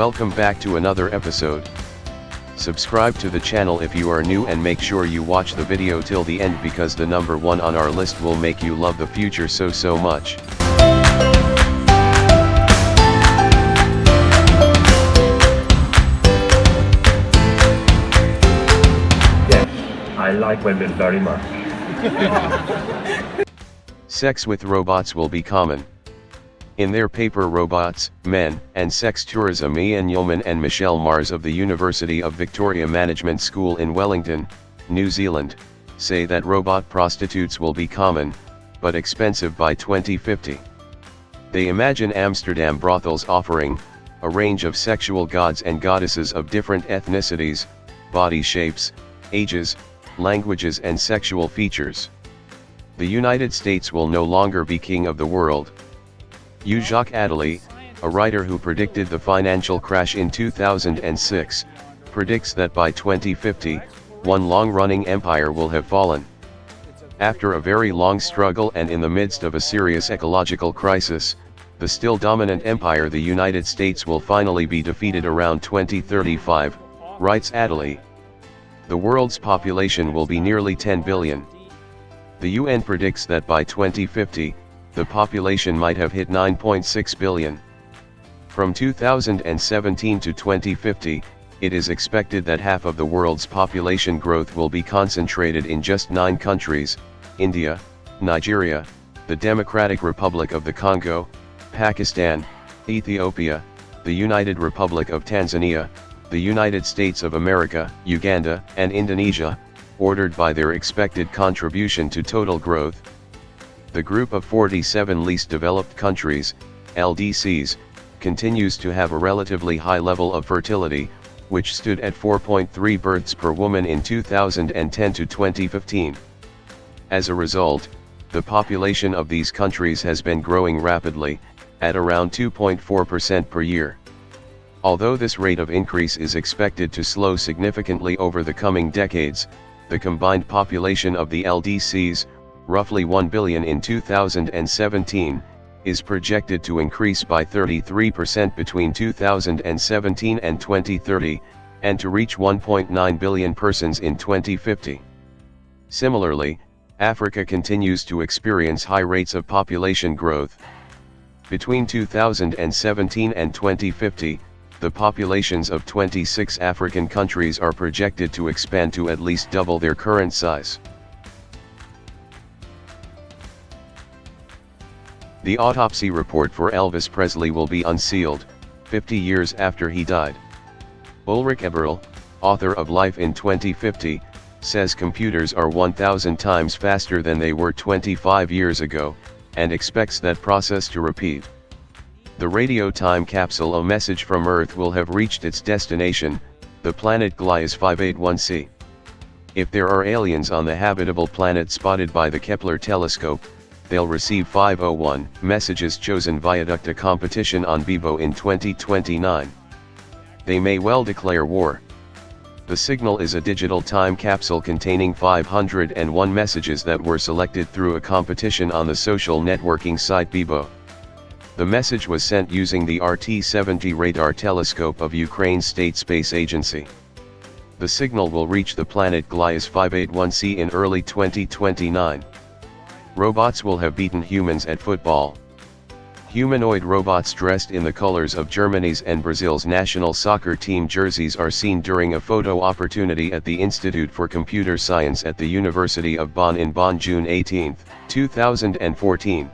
Welcome back to another episode. Subscribe to the channel if you are new and make sure you watch the video till the end because the number one on our list will make you love the future so much. Yes, I like women very much. Sex with robots will be common. In their paper Robots, Men, and Sex Tourism, Ian Yeoman and Michelle Mars of the University of Victoria Management School in Wellington, New Zealand, say that robot prostitutes will be common, but expensive by 2050. They imagine Amsterdam brothels offering a range of sexual gods and goddesses of different ethnicities, body shapes, ages, languages and sexual features. The United States will no longer be king of the world. Jacques Attali, a writer who predicted the financial crash in 2006, predicts that by 2050, one long-running empire will have fallen. After a very long struggle and in the midst of a serious ecological crisis, the still dominant empire the United States will finally be defeated around 2035, writes Attali. The world's population will be nearly 10 billion. The UN predicts that by 2050, the population might have hit 9.6 billion. From 2017 to 2050, it is expected that half of the world's population growth will be concentrated in just 9 countries: India, Nigeria, the Democratic Republic of the Congo, Pakistan, Ethiopia, the United Republic of Tanzania, the United States of America, Uganda, and Indonesia, ordered by their expected contribution to total growth. The group of 47 least developed countries, LDCs, continues to have a relatively high level of fertility, which stood at 4.3 births per woman in 2010 to 2015. As a result, the population of these countries has been growing rapidly, at around 2.4% per year. Although this rate of increase is expected to slow significantly over the coming decades, the combined population of the LDCs, roughly 1 billion in 2017, is projected to increase by 33% between 2017 and 2030, and to reach 1.9 billion persons in 2050. Similarly, Africa continues to experience high rates of population growth. Between 2017 and 2050, the populations of 26 African countries are projected to expand to at least double their current size. The autopsy report for Elvis Presley will be unsealed, 50 years after he died. Ulrich Eberl, author of Life in 2050, says computers are 1,000 times faster than they were 25 years ago, and expects that process to repeat. The radio time capsule A Message from Earth will have reached its destination, the planet Gliese 581c. If there are aliens on the habitable planet spotted by the Kepler telescope, they'll receive 501 messages chosen via a competition on Bebo in 2029. They may well declare war. The signal is a digital time capsule containing 501 messages that were selected through a competition on the social networking site Bebo. The message was sent using the RT-70 radar telescope of Ukraine's State Space Agency. The signal will reach the planet Gliese 581c in early 2029. Robots will have beaten humans at football. Humanoid robots dressed in the colors of Germany's and Brazil's national soccer team jerseys are seen during a photo opportunity at the Institute for Computer Science at the University of Bonn in Bonn June 18, 2014.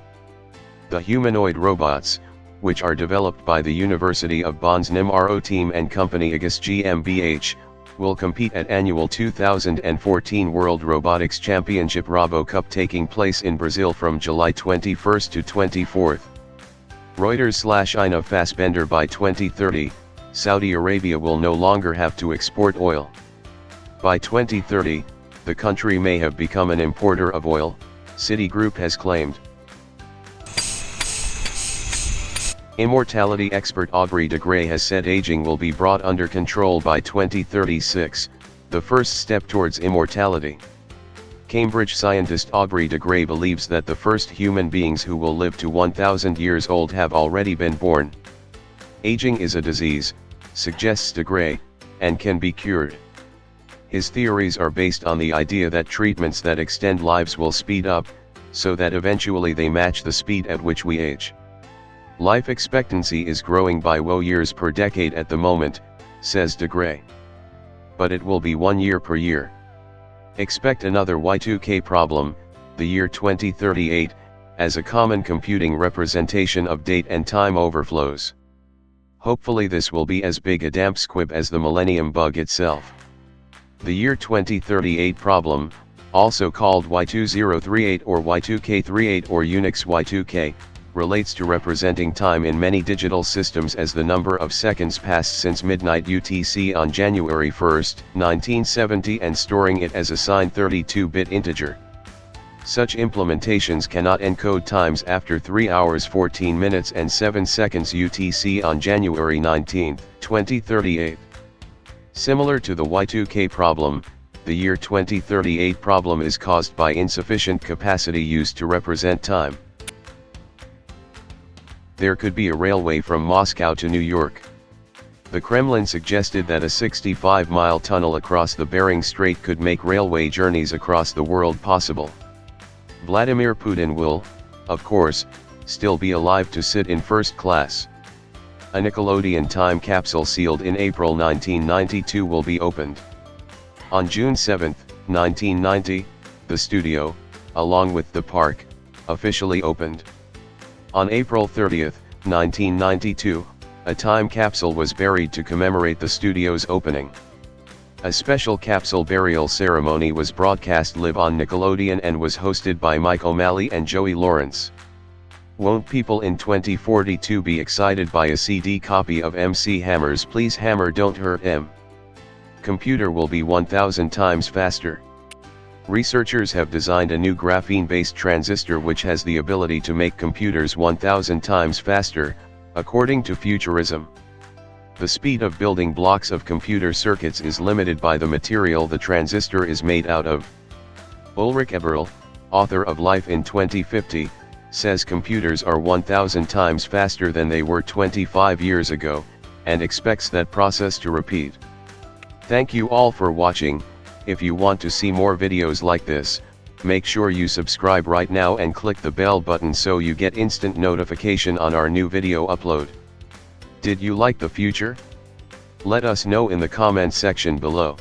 The humanoid robots, which are developed by the University of Bonn's NIMRO team and company Aegis GmbH, will compete at annual 2014 World Robotics Championship RoboCup taking place in Brazil from July 21 to 24. Reuters/Ina Fassbender by 2030, Saudi Arabia will no longer have to export oil. By 2030, the country may have become an importer of oil, Citigroup has claimed. Immortality expert Aubrey de Grey has said aging will be brought under control by 2036, the first step towards immortality. Cambridge scientist Aubrey de Grey believes that the first human beings who will live to 1,000 years old have already been born. Aging is a disease, suggests de Grey, and can be cured. His theories are based on the idea that treatments that extend lives will speed up, so that eventually they match the speed at which we age. Life expectancy is growing by years per decade at the moment, says de Grey. But it will be 1 year per year. Expect another Y2K problem, the year 2038, as a common computing representation of date and time overflows. Hopefully this will be as big a damp squib as the Millennium Bug itself. The year 2038 problem, also called Y2038 or Y2K38 or Unix Y2K, relates to representing time in many digital systems as the number of seconds passed since midnight UTC on January 1, 1970 and storing it as a signed 32-bit integer. Such implementations cannot encode times after 3 hours 14 minutes and 7 seconds UTC on January 19, 2038. Similar to the Y2K problem, the year 2038 problem is caused by insufficient capacity used to represent time. There could be a railway from Moscow to New York. The Kremlin suggested that a 65-mile tunnel across the Bering Strait could make railway journeys across the world possible. Vladimir Putin will, of course, still be alive to sit in first class. A Nickelodeon time capsule sealed in April 1992 will be opened. On June 7, 1990, the studio, along with the park, officially opened. On April 30, 1992, a time capsule was buried to commemorate the studio's opening. A special capsule burial ceremony was broadcast live on Nickelodeon and was hosted by Mike O'Malley and Joey Lawrence. Won't people in 2042 be excited by a CD copy of MC Hammer's Please Hammer Don't Hurt Em? Computer will be 1,000 times faster. Researchers have designed a new graphene-based transistor which has the ability to make computers 1,000 times faster, according to Futurism. The speed of building blocks of computer circuits is limited by the material the transistor is made out of. Ulrich Eberl, author of Life in 2050, says computers are 1,000 times faster than they were 25 years ago, and expects that process to repeat. Thank you all for watching. If you want to see more videos like this, make sure you subscribe right now and click the bell button so you get instant notification on our new video upload. Did you like the future? Let us know in the comment section below.